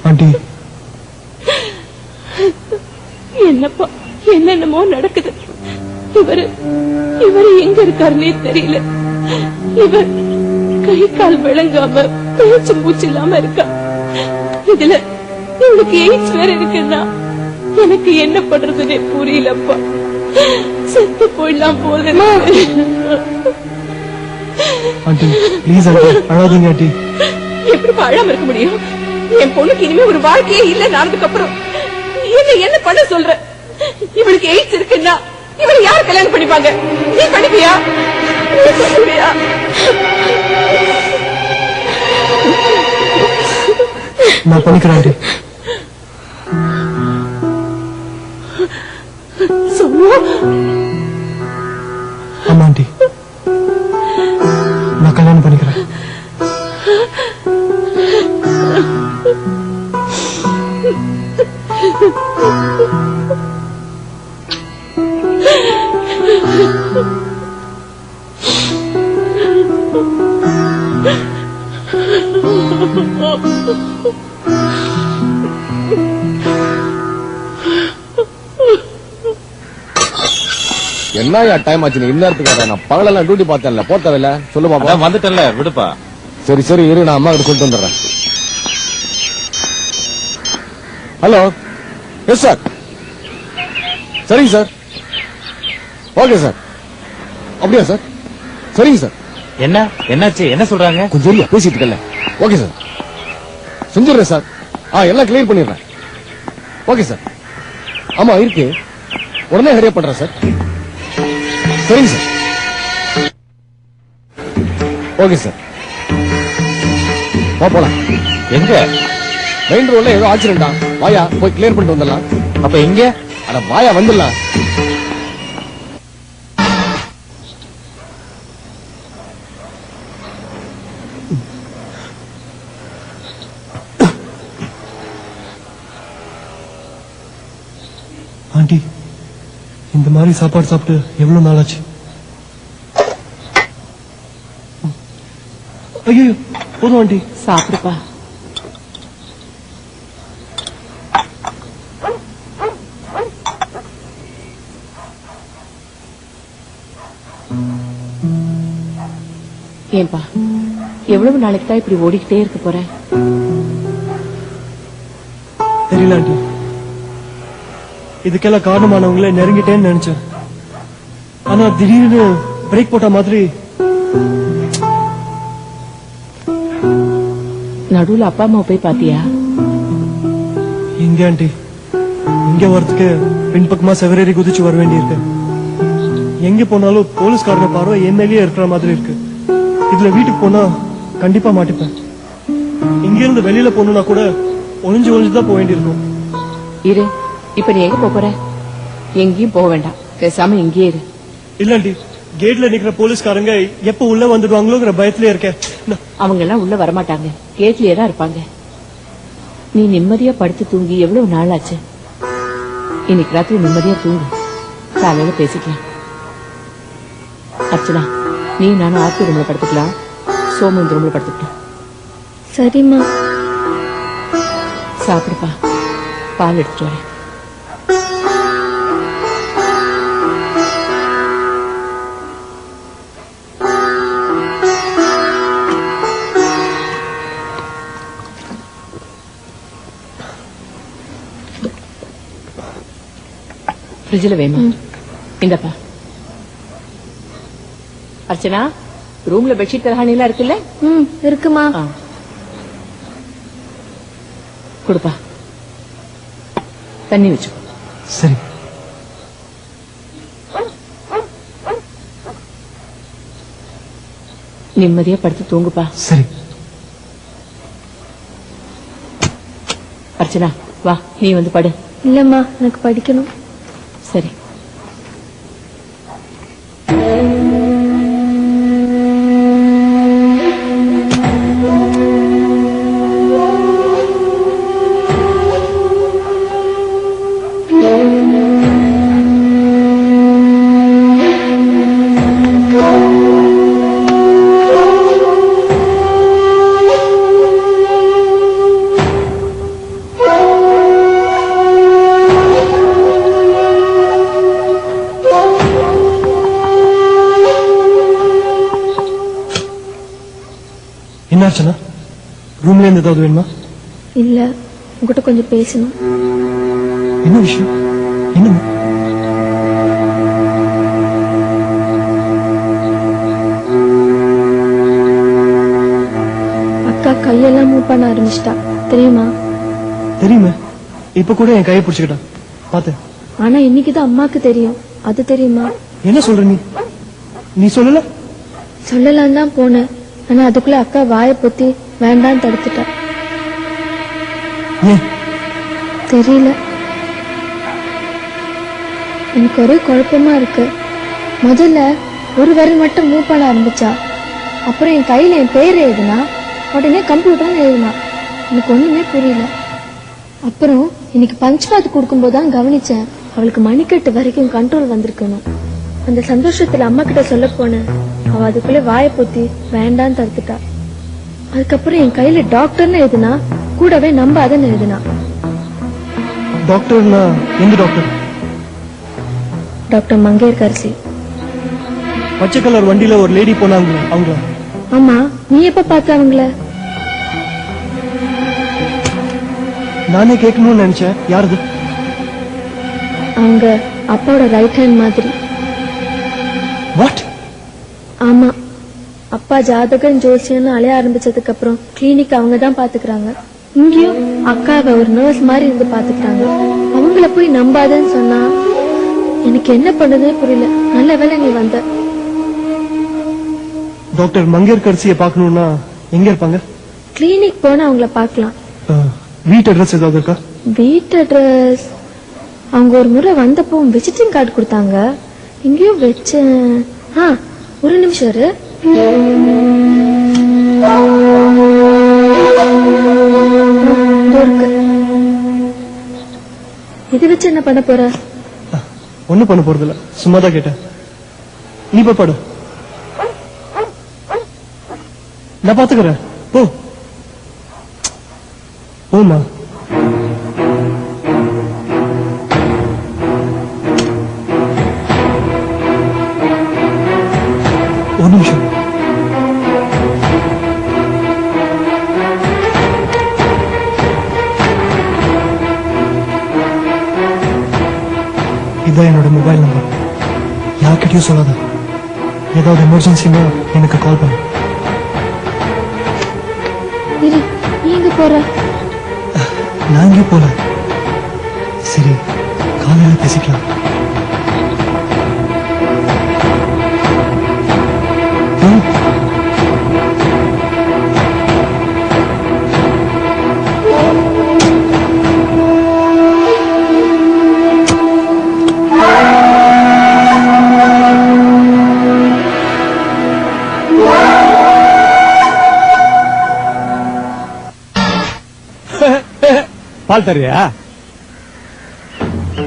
ஆண்டி, என்னப்பா என்னென்னமோ நடக்குது. இவரு எங்க இருக்காருன்னே தெரியல. இவர் கை கால் விளங்காம பேச்சு மூச்சு இல்லாம இருக்கா. இதுல இவனுக்கு எய்ட்ஸ் வேற இருக்குன்னா எனக்கு என்ன பண்றதுன்னே புரியலப்பா. செத்து போயிடலாம் போல. ஆண்டி ப்ளீஸ் ஆண்டி, அழாதீங்க ஆண்டி. எப்படி அழாம இருக்க முடியும்? என் பொண்ணுக்கு இனிமே ஒரு வாழ்க்கையே இல்ல. நடந்ததுக்கு அப்புறம் என்ன பண்ண சொல்ற? இவளுக்கு எய்ட்ஸ் இருக்குன்னா இவளை யார் கல்யாணம் பண்ணிப்பாங்க? நீ பண்ணிப்பியா? நீ பண்ணுவியா? நான் பண்ணிக்கிறேன். சோமு. ஆமா ஆண்டி, நான் கல்யாணம் பண்ணிக்கிறேன். என்ன டைம் ஆச்சு? இந்நேரத்துக்கு நான் பகலெல்லாம் டியூட்டி பார்த்தேன்ல, போட்டதில்ல. சொல்லு பாப்பா. வந்துட்டேன்ல, விடுப்பா. சரி சரி இரு, நான் அம்மா கிட்ட சொல்லிட்டு வந்துடுறேன். ஹலோ. Yes sir. சரிங்க சார். Okay sir. அப்படியா சார்? சரிங்க சார். என்னாச்சு? என்ன சொல்றாங்க? கொஞ்சம் இல்லையா பேசிட்டு இருக்கல. ஓகே சார், செஞ்சிடுறேன் சார். எல்லாம் கிளியர் பண்ணிடுறேன். Okay sir. ஆமா இருக்கு, உடனே ஹரியா பண்றேன் சார். சரிங்க சார். Okay sir. போலாம். எங்க? மெயின் ரோட்ல ஏதோ ஆக்சிடென்டா. வாயா போய் கிளியர் பண்ணிட்டு வந்துடலாம். அப்ப எங்க? அட வாயா வந்துடலாம். ஆண்டி, இந்த மாதிரி சாப்பாடு சாப்பிட்டு எவ்வளவு நாள் ஆச்சு? ஐயோ போதும் ஆண்டி. சாப்பிடுப்பா. ஏன்பா, எவ்வளவு நாளைக்கு தான் இப்படி ஓடிக்கிட்டே இருக்க போற? தெரியல ஆண்டி, இதுக்கெல்லாம் காரணமானவங்களே நெருங்கிட்டேன்னு நினைச்சேன். ஆனா திடீர்னு பிரேக் போட்ட மாதிரி. நடுவுல அப்பா அம்மா போய் பாத்தியா? எங்க ஆண்டி, இங்க வரதுக்கு பின்பக்கமா செவரேறி குதிச்சு வர வேண்டியிருக்கு. எங்க போனாலும் போலீஸ்காரங்க பார்வை என் மேலேயே இருக்கிற மாதிரி இருக்கு. இதுல வீட்டுக்கு போனா கண்டிப்பா மாட்டிப்பேன். இங்க இருந்து வெளியில போகணும்னா கூட ஒளிஞ்சுதான் போக வேண்டியிருக்கும். இரு, இப்ப நீ எங்க போற? எங்கேயும் போக வேண்டாம், பேசாம இங்கேயே இரு. இல்லாண்டி, கேட்ல நிக்கிற போலீஸ்காரங்க எப்ப உள்ள வந்துடுவாங்களோங்கிற பயத்திலே இருக்கேன். அவங்க எல்லாம் உள்ள வரமாட்டாங்க, கேட்லயே தான் இருப்பாங்க. நீ நிம்மதியா படுத்து தூங்கி எவ்வளவு நாள் ஆச்சு? இன்னைக்கு ராத்திரி நிம்மதியா தூங்கு, காலையில பேசிக்கலாம். அர்ச்சனா, நீ நானும் ஆர்த்தி ரூம்ல படுத்துக்கலாம், சோமு இந்த ரூம்ல படுத்துக்கலாம். சரிம்மா. சாப்பிடுப்பா, பால் எடுத்துட்டு வரேன். ஃப்ரிட்ஜில் வேணுமா? இந்தப்பா. அர்ச்சனா, ரூம்ல பெட்ஷீட் தலகாணி எல்லாம் இருக்குல்ல? இருக்குமா. கொடுப்பா, தண்ணி வச்சு. சரி. நிம்மதியா படுத்து தூங்குப்பா. சரி. அர்ச்சனா, வா, நீ வந்து படு. இல்லம்மா, எனக்கு படிக்கணும். சரி. என்ன அர்ச்சனா, ரூம்ல இருந்து ஏதாவது வேணுமா? இல்ல, உங்ககிட்ட கொஞ்சம் பேசணும். என்ன விஷயம்? என்னமா? அக்கா கையெல்லாம் மூவ் பண்ண ஆரம்பிச்சிட்டா, தெரியுமா? தெரியுமே. இப்ப கூட என் கையை பிடிச்சுக்கிட்டான் பாத்து. ஆனா இன்னைக்குதான் அம்மாக்கு தெரியும். அது தெரியுமா? என்ன சொல்ற நீ சொல்லல? சொல்லலாம் தான் போனேன். ஆனா அதுக்குள்ள அக்கா வாயை பொத்தி வேண்டான்னு தடுத்துட்டா. ஏன் தெரியல. எனக்கு ஒரே குழப்பமா இருக்கு. முதல்ல ஒரு விரல் மட்டும் மூவ் பண்ண ஆரம்பிச்சா, அப்புறம் என் கையில என் பேர் எழுதுனா, உடனே கம்ப்யூட்டர் எழுதுனா. எனக்கு ஒண்ணுமே புரியல. அப்புறம் இன்னைக்கு பஞ்ச்பாத் கொடுக்கும்போது தான் கவனிச்சேன், அவளுக்கு மணிக்கட்டு வரைக்கும் கண்ட்ரோல் வந்திருக்கணும். அந்த சந்தோஷத்துல அம்மா கிட்ட சொல்ல போனேன். அவ அதுக்குள்ள வாயை பொத்தி வேண்டான்னு தடுத்துட்டா. அதுக்கப்புறம் என் கையில டாக்டர்னு எழுதுனா, கூடவே நம்பாதன்னு எழுதுனா. டாக்டர்னா எந்த டாக்டர்? டாக்டர் மங்கையர்கரசி. பச்சை கலர் வண்டியில ஒரு லேடி போனாங்க அவங்க. ஆமா, நீ எப்ப பார்த்த அவங்கள? நானே கேட்கணும்னு நினைச்சேன். யாருது? அவங்க அப்பாவோட ரைட் ஹேண்ட் மாதிரி. வாட்? ஆமா, அப்பா ஜாதகம் ஜோசியம்னு அலைய ஆரம்பிச்சதுக்கு அப்புறம் கிளினிக் அவங்க தான் பாத்துக்கிறாங்க. இங்கேயும் அக்காவை ஒரு நர்ஸ் மாதிரி இருந்து பாத்துக்கிறாங்க. அவங்கள போய் நம்பாதன்னு சொன்னா எனக்கு என்ன பண்ணதுன்னு புரியல. நல்ல வேளை நீ வந்த. டாக்டர் மங்கையர்கரசியை பார்க்கணும்னா எங்க இருப்பாங்க? கிளினிக் போனா அவங்கள பாக்கலாம். வீட்டு அட்ரஸ் ஏதாவது இருக்கா? வீட்டு அட்ரஸ் அவங்க ஒரு முறை வந்தப்போ விசிட்டிங் கார்டு கொடுத்தாங்க. எங்கேயும் வச்சேன். ஒரு நிமிஷம் இரு. இது வச்சு என்ன பண்ண போற? ஒண்ணும் பண்ண போறது இல்ல, சும்மாதான் கேட்டேன். நீ போய் படு, நான் பாத்துக்கிறேன். போ போமா. ஒரு நிமிஷம். இதான் என்னோட மொபைல் நம்பர். யார்கிட்டயும் சொல்லாத. ஏதாவது எமர்ஜென்சினா எனக்கு கால் பண்ணு. இரு, நீ எங்க போற? நான் எங்கேயும் போல. சரி, காலையில பேசிக்கலாம். பால் தரியா?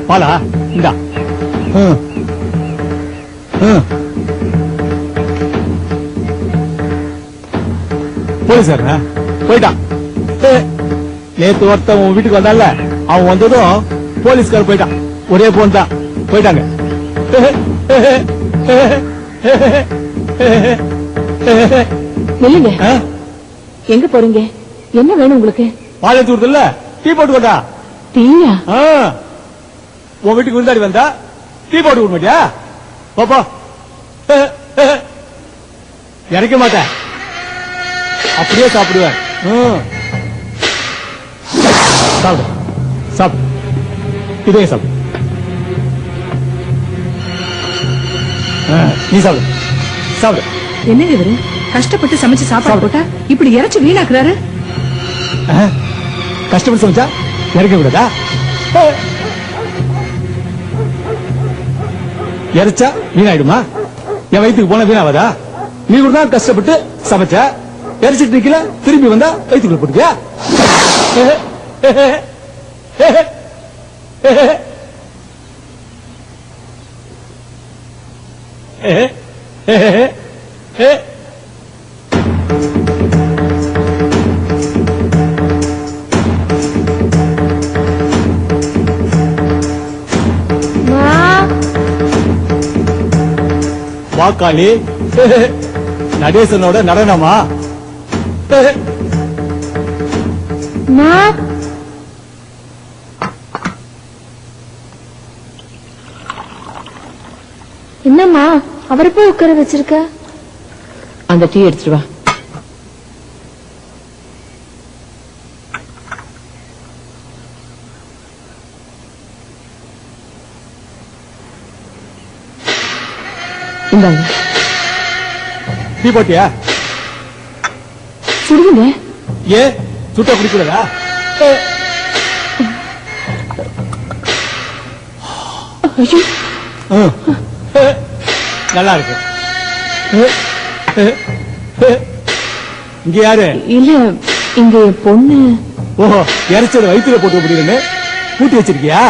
பாலா இந்தா. போலீஸ் போயிட்டான். நேத்து ஒருத்தன் உன் வீட்டுக்கு வந்தால, அவன் வந்ததும் போலீஸ்கார போயிட்டான். ஒரே போன் தான், போயிட்டாங்க. இல்லைங்க, எங்க போறீங்க? என்ன வேணும் உங்களுக்கு? பால் எடுத்து கொடுத்துல டீ போட்டு கொண்டா. டீயா? உன் வீட்டுக்கு விருந்தாடி வந்தா டீ போட்டு கொடுக்க மாட்டியா? பாப்பா இறக்க மாட்டேன், அப்படியே சாப்பிடுவேன். சாப்பிடு சாப்பிடு, இதே சாப்பிடு. நீ சாப்பிடு சாப்பிடு. என்னங்க இவரு கஷ்டப்பட்டு சமைச்சு சாப்பாடு போட்டா இப்படி இறைச்சி வீணாக்குறாரு? கஷ்டப்பட்டு சமைச்சா இறக்க விடாதா? இறைச்சா வீணாயிடுமா? என் வயிற்றுக்கு போன வீணாவதா? நீ கூட தான் கஷ்டப்பட்டு சமைச்ச, இறைச்சிட்டு நிக்கல, திரும்பி வந்தா வயிற்றுக்குள்ள போட்டுக்கியா? வாக்காளி நடேசனோட நடனமா? என்னம்மா அவரை போய் உட்கார வச்சிருக்க? அந்த டீ எடுத்துட்டு வா. இந்தாங்க டீ போட்டியா? சுடுங்க. ஏ சுட்டா குடிக்கூடாதா? ஐயோ நல்லா இருக்கு. இங்க யாரு? இல்ல இங்க பொண்ணு. ஓஹோ, இறைச்சது வயிற்றுல போட்டு முடியுதுன்னு கூட்டி வச்சிருக்கியா?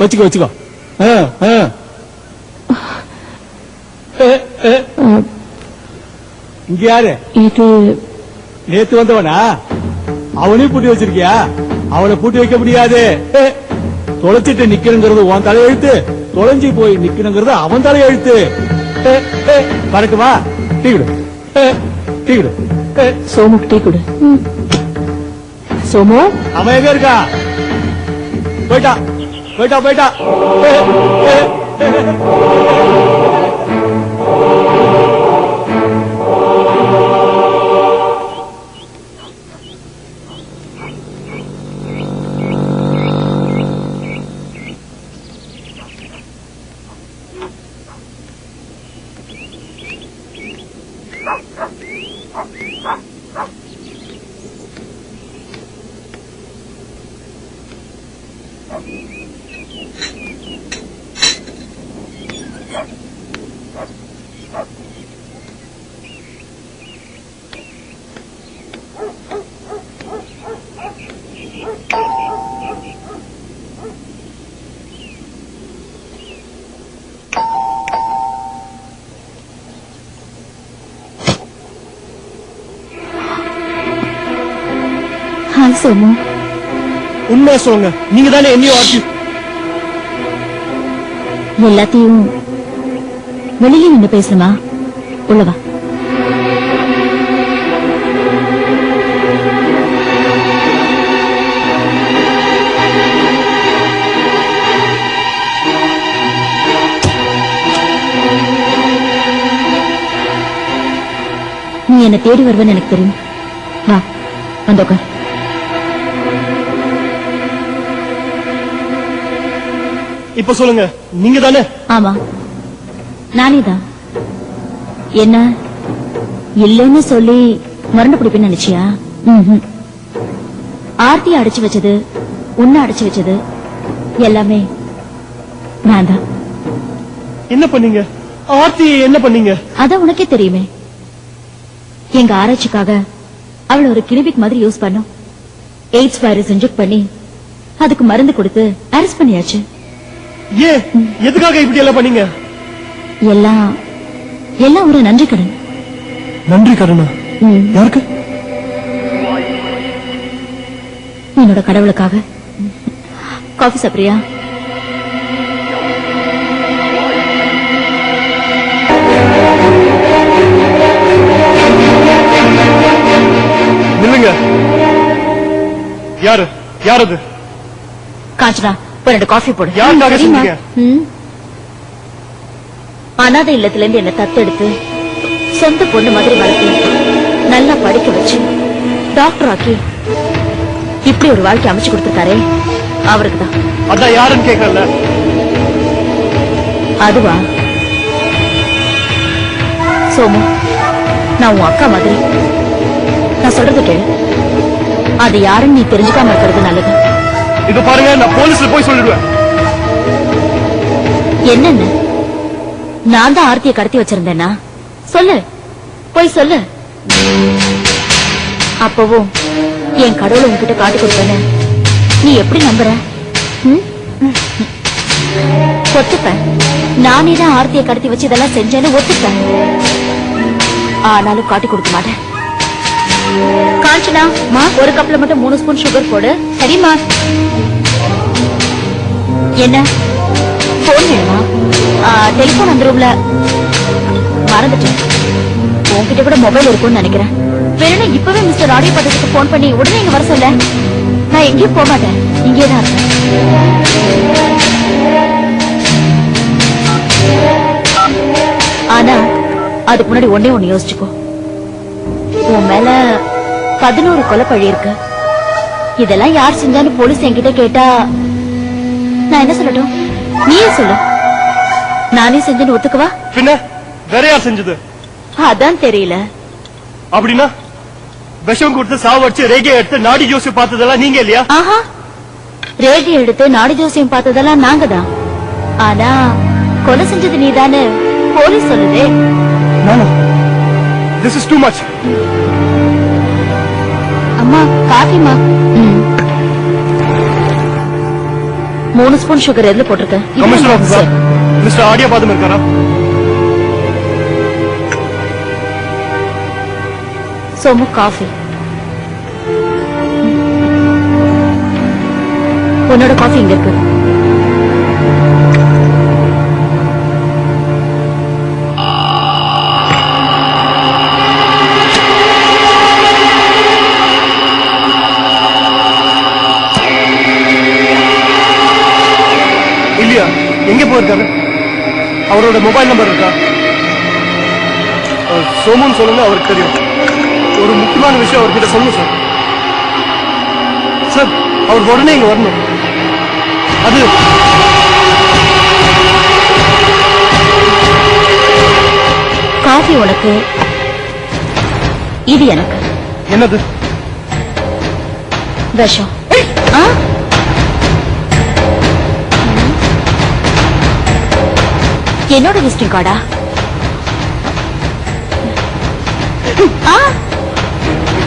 வச்சுக்கோ வச்சுக்கோ. இங்க யாரு? இது நேத்து வந்தவனா? அவனையும் பூட்டி வச்சிருக்கியா? அவனை பூட்டி வைக்க முடியாது. தொலைச்சிட்டு நிக்கணுங்கிறது உன் தலையெழுத்து, தொலைஞ்சி போய் நிக்கணுங்கிறது அவன் தலையெழுத்து. வரட்டுமா? டீ குடு, டீ குடு. சோமுக்கு டீ கொடு. சோமு அவன் எங்க இருக்கா? போயிட்டா போயிட்டா போயிட்டா. ஹாய் சோமு. உண்மையா சொல்லுங்க, நீங்க தானே என்னையும் ஆக்கி எல்லாத்தையும் வெளியே நின்று பேசணுமா? உள்ளவா. நீ என்ன தேடி வருவேன்னு எனக்கு தெரியும். வா வந்து உட்கார். இப்ப சொல்லுங்க, நீங்க தானே? ஆமா நானே தான். என்ன இல்லைன்னு சொல்லி மறந்து பிடிப்பேன்னு நினைச்சியா? ஆர்த்தி அடைச்சு வச்சது, உன்னை அடைச்சு வச்சது எல்லாமே நான் தான். என்ன பண்ணீங்க? ஆர்த்தி என்ன பண்ணீங்க? அதான் உனக்கே தெரியுமே. எங்க ஆராய்ச்சிக்காக அவளை ஒரு கிளினிக் மாதிரி யூஸ் பண்ணோம். எய்ட்ஸ் வைரஸ் இன்ஜெக்ட் பண்ணி அதுக்கு மருந்து கொடுத்து அரெஸ்ட் பண்ணியாச்சு. ஏ எதுக்காக இப்படி எல்லாம் பண்ணீங்க? எல்லாம் எல்லாம் ஒரு நன்றி கடன். நன்றி கடனா? யாருக்கு? என்னோட கடவுளுக்காக. காஃபி சாப்பிடுறியா? நில்லுங்க. யாரு? யார் அது? காஞ்சனா, ஒரு 2 காஃபி போடு. யாருக்காக செஞ்சீங்க? அனாதை இல்லத்துல இருந்து என்ன தத்தெடுத்து சொந்த பொண்ணு மாதிரி வளர்த்து நல்லா படிக்க வச்சு டாக்டர் ஆக்கி இப்படி ஒரு வாழ்க்கை அமைச்சு கொடுத்திருக்காரே அவருக்குதான். அதான் யாருன்னு கேட்கல. அதுவா சோமு, நான் உன் அக்கா மாதிரி. நான் சொல்றது கேளு. அது யாருன்னு நீ தெரிஞ்சுக்காம இருக்கிறது நல்லது. இது பாருங்க, நான் போலீஸ்ல போய் சொல்லிடுவேன். என்னன்னு? நான் தான் ஆர்த்தியை கடத்தி வச்சிருந்தேனா? சொல்லு, போய் சொல்லு. அப்பவும் என் கடவுளை உன்கிட்ட காட்டி கொடுத்தேன்னு நீ எப்படி நம்புற? ஒத்துப்பேன், நானே தான் ஆர்த்தியை கடத்தி வச்சு இதெல்லாம் செஞ்சேன்னு ஒத்துப்பேன். ஆனாலும் காட்டி கொடுக்க மாட்டேன். காஞ்சனா, ஒரு கப்ல மட்டும் 3 ஸ்பூன் சுகர் போடு. சரிம்மா. என்ன போன் வேணுமா? டெலிபோன் அந்த ரூம்ல மறந்துட்டேன். உன்கிட்ட கூட மொபைல் இருக்கும்னு நினைக்கிறேன். வேணும்னா இப்பவே மிஸ்டர் ஆடியோ பட்டத்துக்கு போன் பண்ணி உடனே இங்க வர சொல்ல. நான் எங்கேயும் போக மாட்டேன், இங்கேதான் இருப்பேன். ஆனா அதுக்கு முன்னாடி ஒண்ணு யோசிச்சுக்கோ. உன் மேல 11 கொலை பழி இருக்கு. இதெல்லாம் யார் செஞ்சாலும் போலீஸ் என்கிட்ட கேட்டா நான் என்ன சொல்லட்டும்? நீயே சொல்லு. நானே செஞ்சேன்னு ஒத்துக்கவா? பின்ன வேற யார் செஞ்சது? அதான் தெரியல. அப்படின்னா விஷம் கொடுத்து சாவடிச்சு ரேகை எடுத்து நாடி ஜோசி பார்த்ததெல்லாம் நீங்க இல்லையா? ஆஹா, ரேகை எடுத்து நாடி ஜோசியம் பார்த்ததெல்லாம் நாங்க தான். ஆனா கொலை செஞ்சது நீதானே போலீஸ் சொல்லுதே. This is too much. அம்மா காஃபிமா. 3 ஸ்பூன் சுகர் எதுல போட்டிருக்க? கமிஷனர் ஆஃபீஸர் மிஸ்டர் ஆடியாபாதம் இருக்காரா? சோமு காஃபி. உன்னோட காஃபி இங்க இருக்கு. இல்லையா? எங்க போயிருக்காரு? அவரோட மொபைல் நம்பர் இருக்கா? சோமுன்னு சொல்லுங்க, அவருக்கு தெரியும். ஒரு முக்கியமான விஷயம் அவர்கிட்ட சொல்லுங்க சார். சார், அவர் உடனே இங்க வரணும். அது காஃபி உனக்கு, இது எனக்கு. என்னது? விஷம். ஆ? என்னோட விசிட்டிங் கார்டா?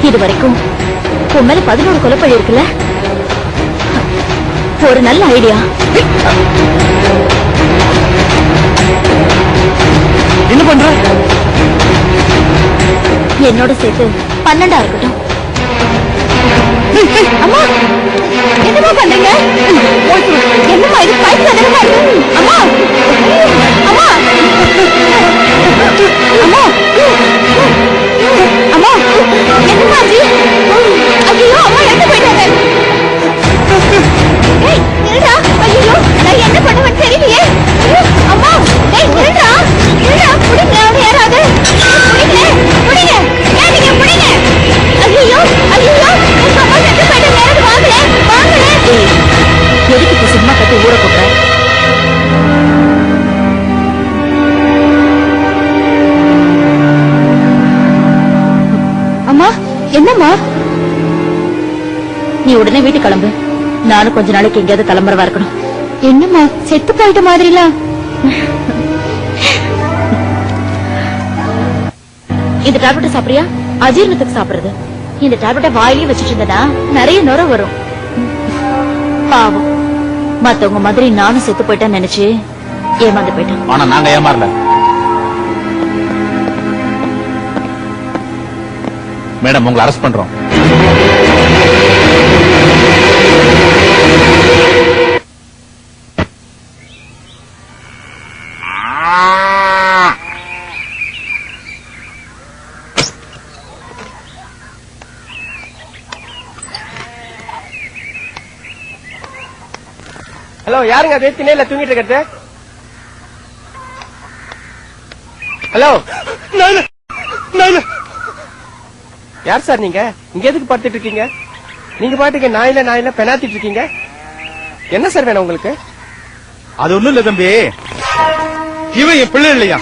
இது வரைக்கும் உன் மேல 11 கொலைப்பழி இருக்குல்ல? ஒரு நல்ல ஐடியா. என்ன பண்ற? என்னோட சேர்த்து 12 இருக்கட்டும். அம்மா, என்னமா பண்றீங்க? என்னமா இது பைத்தியக்காரமா இருக்கு? அம்மா, அம்மா, அம்மா, அம்மா, என்னமா ஆச்சு? ஐயோ, அம்மா எங்க போயிட்டாங்க? ஏய், நில்றா. ஐயோ, நான் என்ன பண்ணுவேன்னு தெரியலையே. ஐயோ, அம்மா, ஏய், நில்றா, நில்றா, புடிங்க யாராவது. புடிங்க, புடிங்க, ஏன் நீங்க புடிங்க? ஐயோ, ஐயோ, உங்க அம்மா செத்து போயிட்டாங்க, யாராவது வாங்கல, வாங்கல. எதுக்கு இப்ப சும்மா கட்டி ஊற போட்ட? அம்மா, என்னம்மா? நீ உடனே வீட்டுக்கு கிளம்பு. நானும் கொஞ்ச நாளைக்கு எங்கேயாவது கிளம்புறவா இருக்கணும். என்னம்மா செத்து போயிட்ட மாதிரிலாம்? இந்த டேப்லெட் சாப்பிடுறியா? அஜீரணத்துக்கு சாப்பிடுறது. இந்த டேப்லெட்டை வாயிலே வச்சுட்டு இருந்தனா நிறைய நுர வரும். பாவம், மத்தவங்க மாதிரி நானும் செத்து போயிட்டேன்னு நினைச்சு ஏமாந்து போயிட்டேன். ஆனா நாங்க ஏமாறல மேடம். உங்களை அரெஸ்ட் பண்றோம். ஹலோ, யாருங்க அது திணையில தூங்கிட்டு இருக்கிறது? ஹலோ, யார் சார் நீங்க? இங்க எதுக்கு படுத்துட்டு இருக்கீங்க? நீங்க பாட்டுக்கு நாயில பெனாத்திட்டு இருக்கீங்க. என்ன சார் வேணும் உங்களுக்கு? அது ஒண்ணும் இல்ல தம்பி, இவன் என் பிள்ளை இல்லையா?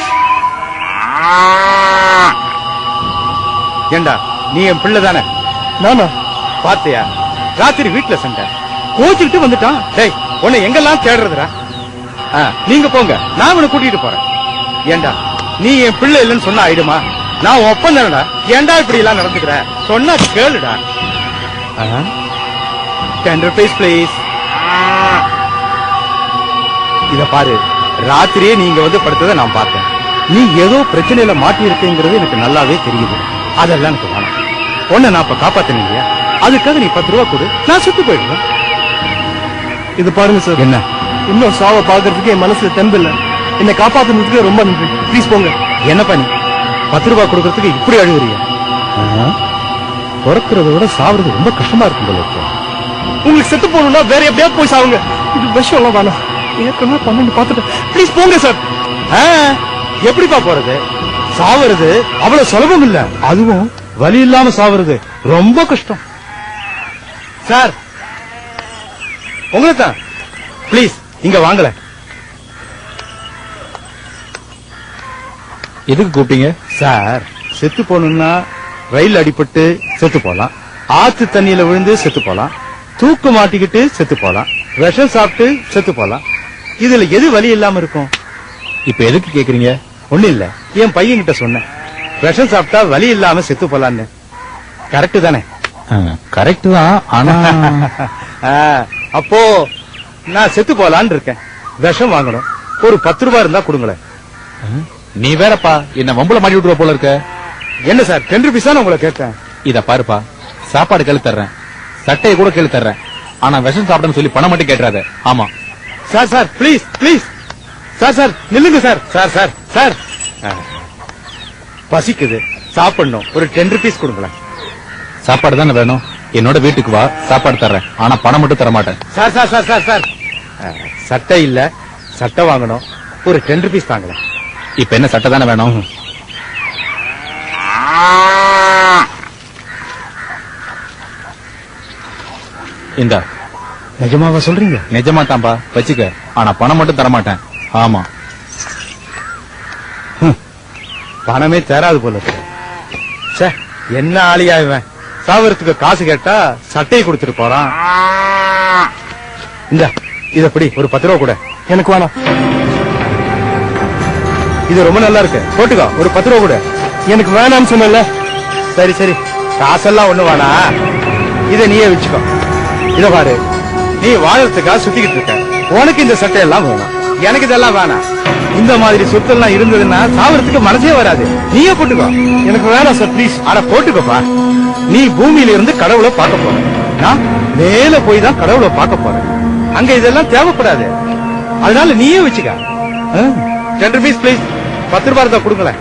ஏண்டா, நீ என் பிள்ளை தானே? நானா? பாத்தியா, ராத்திரி வீட்டுல சண்டை, கோச்சுக்கிட்டு வந்துட்டான். டேய், உன்னை எங்கெல்லாம் தேடுறதுடா? நீங்க போங்க, நான் உன்னை கூட்டிட்டு போறேன். ஏண்டா, நீ என் பிள்ளை இல்லைன்னு சொன்னா ஆயிடுமா? நான் ஒப்பம் தானடா. ஏண்டா இப்படி எல்லாம் நடந்துக்கிற? சொன்னா கேளுடா. ப்ளீஸ். இத பாரு, ராத்திரியே நீங்க வந்து படுத்ததை நான் பார்த்தேன். நீ ஏதோ பிரச்சனையில மாட்டி இருக்கேங்கிறது எனக்கு நல்லாவே தெரியுது. அதெல்லாம் எனக்கு வேணாம். உன்னை நான் இப்ப காப்பாத்தினேன் இல்லையா, அதுக்காக நீ 10 ரூபா கொடு, நான் சுத்தி போயிடுவேன். இது பாருங்க சார், என்ன இன்னும் சாவை பாக்குறதுக்கு என் மனசுல தெம்பு இல்ல. என்னை காப்பாத்துனதுக்கு ரொம்ப நன்றி. ப்ளீஸ் போங்க. என்னப்பா நீ 10 ரூபா கொடுக்கறதுக்கு இப்படி அழுகுறிய? பிறக்கிறத விட சாவுறது ரொம்ப கஷ்டமா இருக்கும் போல இருக்கு. உங்களுக்கு செத்து போகணும்னா வேற எப்படியாவது போய் சாவுங்க. இது விஷயம் எல்லாம் வேணாம். ஏற்கனவே 12 பார்த்துட்டு ப்ளீஸ் போங்க சார். எப்படிப்பா போறது? சாவுறது அவ்வளவு சுலபம் இல்ல. அதுவும் வலி இல்லாம சாவுறது ரொம்ப கஷ்டம். சார், உங்களை தான். ப்ளீஸ் இங்க வாங்கல. எதுக்கு கூப்பிட்டீங்க? சார் செத்து போகணும்னா ரயில் அடிபட்டு செத்து போலாம், ஆத்து தண்ணியில விழுந்து செத்து போலாம், தூக்கு மாட்டிக்கிட்டு செத்து போலாம், விஷம் சாப்பிட்டு செத்து போலாம். இதுல எது வலி இல்லாம இருக்கும்? இப்ப எதுக்கு கேக்குறீங்க? ஒண்ணு இல்ல, என் பையன் கிட்ட சொன்னேன் விஷம் சாப்பிட்டா வலி இல்லாம செத்து போலான்னு. கரெக்ட் தானே? கரெக்ட் தான். ஆனா அப்போ நான் செத்து போலான்னு இருக்கேன். விஷம் வாங்கணும், ஒரு 10 ரூபாய் இருந்தா கொடுங்களேன். நீ வேறப்பா என்ன வம்புல மாட்டி விட்டுருவ போல இருக்க. என்ன சார் 10 ருபீஸ் தான் உங்களை கேட்டேன். இத பாருப்பா, சாப்பாடு கேளு தர்றேன், சட்டையை கூட கேளு தர்றேன். ஆனா விஷம் சாப்பிடன்னு சொல்லி பணம் மட்டும் கேட்டுறாத. ஆமா sir sir please please sir sir நில்லுங்க சார். சார் சார் சார் பசிக்குது, சாப்பிடணும், ஒரு 10 ருபீஸ் கொடுங்களேன். சாப்பாடு தானே வேணும்? என்னோட வீட்டுக்கு வா, சாப்பாடு தர்றேன். ஆனா பணம் மட்டும் தர மாட்டேன். Sir sir sir sir sir சட்டை இல்ல, சட்டை வாங்கணும், ஒரு 10 ருபீஸ் தாங்களேன். இப்ப என்ன சட்டை தானே வேணும்? இந்தா. நிஜமாவா சொல்றீங்க? நிஜமா தான்பா, வச்சுக்க. ஆனா பணம் மட்டும் தர மாட்டேன். ஆமா. பணமே தேராது போல இருக்கு. ச்சே, என்ன ஆளியா இவன், சாவறதுக்கு காசு கேட்டா சட்டையை கொடுத்துட்டு போறான். இந்த இத படி, ஒரு 10 ரூபா கூட. எனக்கு வேணாம். இது ரொம்ப நல்லா இருக்கு, போட்டுக்கோ, ஒரு 10 ரூபா கூட. எனக்கு வேணாம்னு சொன்னல. சரி சரி, காசெல்லாம் ஒண்ணு வேணா, இத நீயே வச்சுக்கோ. இத பாரு, நீ வாழறதுக்காக சுத்திக்கிட்டு இருக்க, உனக்கு இந்த சட்டையெல்லாம் வேணும், எனக்கு இதெல்லாம் வேணாம். இந்த மாதிரி சொத்தெல்லாம் இருந்ததுன்னா சாவறதுக்கு மனசே வராது. நீயே போட்டுக்கோ. எனக்கு வேணாம் சார், ப்ளீஸ். ஆனா போட்டுக்கோப்பா. நீ பூமியில இருந்து கடவுளை பார்க்க போற, நான் மேல போய் தான் கடவுளை பார்க்க போறேன். அங்க இதெல்லாம் தேவைப்படாது, அதனால நீயே வச்சுக்க. 10 ருபீஸ் ப்ளீஸ். 10 ரூபாய் தான் கொடுங்களேன்.